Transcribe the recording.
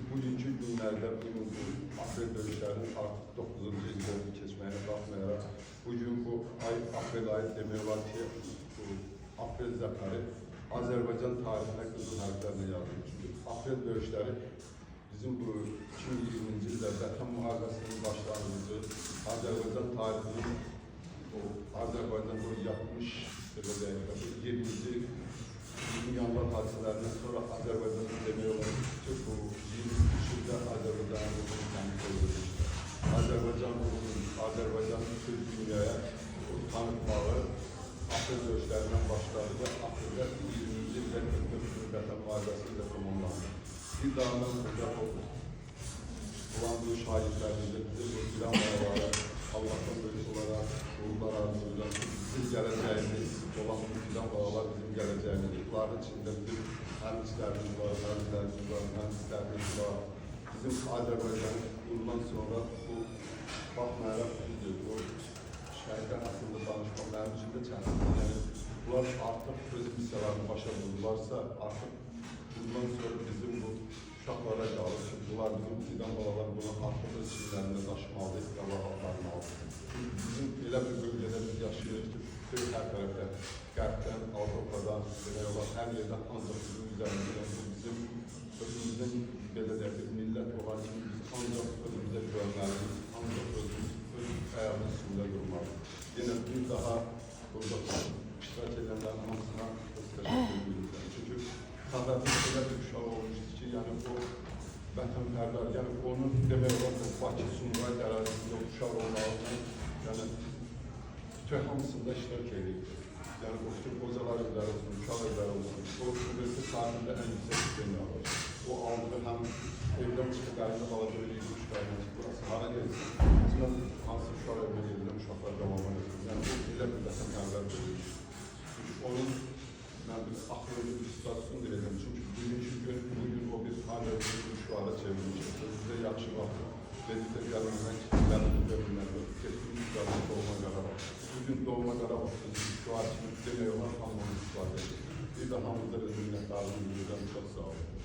bugünkü günlerde bugün bu aprel dövüşlerinin artık 9. ilini geçmeye bakmayarak bugün bu ay aprel ayı demək var ki bu aprel zəfəri Azərbaycan tarixine qızıl hərflərlə yazılır. Çünki aprel dövüşləri bizim bu 2020-ci ildə Vətən müharibəsinin başlanğıcı, Azərbaycan tarixinin Azərbaycan bu yapmış 20. Dünyanın hadisələrindən sonra Azərbaycan'ın demək olar ki, bu 23 ildə Azərbaycan'ın təmin edilmişdir. Azərbaycan'ın bütün dünyaya tanıtmağı aprel dövüşlərindən başladı və apreldə 20-ci ildə 44 Vətən müharibəsi ilə tamamlandı. Bir daha burada olan bu şahitlərimizdə bizi bu filan bağlara, Allah'tan böyük olarak ruhlar arzuyla bizim gələcəyimiz olan bu filan bağlar bizim gələcəyimiz. Bunların içində bizim həmçilərimiz var, mühendislərimiz var. Bizim Azərbaycan'ın bundan sonra bu baxmayaraq düzdür. Bu şəhidlər haqqında danışmaq mənim üçün də çətindir. Yəni, bunlar artıq öz missiyalarını başa vururlarsa, artıq bundan sonra bizim bu uşaqlara qalır ki, bunlar bizim fidan balalar bunu artıq öz çinlərində daşımalı, istiqlağa aparmalıdır. Çünki bizim elə bir bölgədə biz yaşayırıq ki, bütün hər tərəfdə, Qərbdən, Avropadan, hər yerdən ancaq bizim üzərimizdə, bizim özümüzün belə də bir millət olan kimi biz ancaq özümüzə görməliyik, ancaq özümüz öz ayağımız üstündə durmalıyıq. Yenə bir daha burada iştirak edənlərin hamısına öz təşəkkür edirik. Çünki Xəzərdə elə bir uşaq olmuşdur ki, yəni o vətənpərvər, yəni onun demək olar ki, Bakı Sumqayıt ərazisində uşaq olmağından, yəni bütün hamısında iştirak edirdi. Yəni o bütün qocalar evləri olsun, uşaq evləri olsun, o universitet tarihində ən yüksək sistemi alır. O aldığı həm evdən çıxıb qayında balaca bir 23 qayına çıxıb, burası hara gelsin, bizdən hansı uşaq evine gedirəm, uşaqlar davama edir. Yəni o elə bir vətənpərvər bölür. Onun mən bir axırıncı bir situasyon diləyəcəm. Çünki bugün o bir hala bir müşvara çevrilmişdir. Bizə yaxşı vaxt Reditə gəlməmək, gəlməmək görünmədir. Keçdiyimiz qarşı Doğma Qarabağ. Bugün Doğma Qarabağ müşvara kimi demək olan hamının istifadə edir. Bir də hamıda minnətdarlığını bilirəm, çox sağ olun.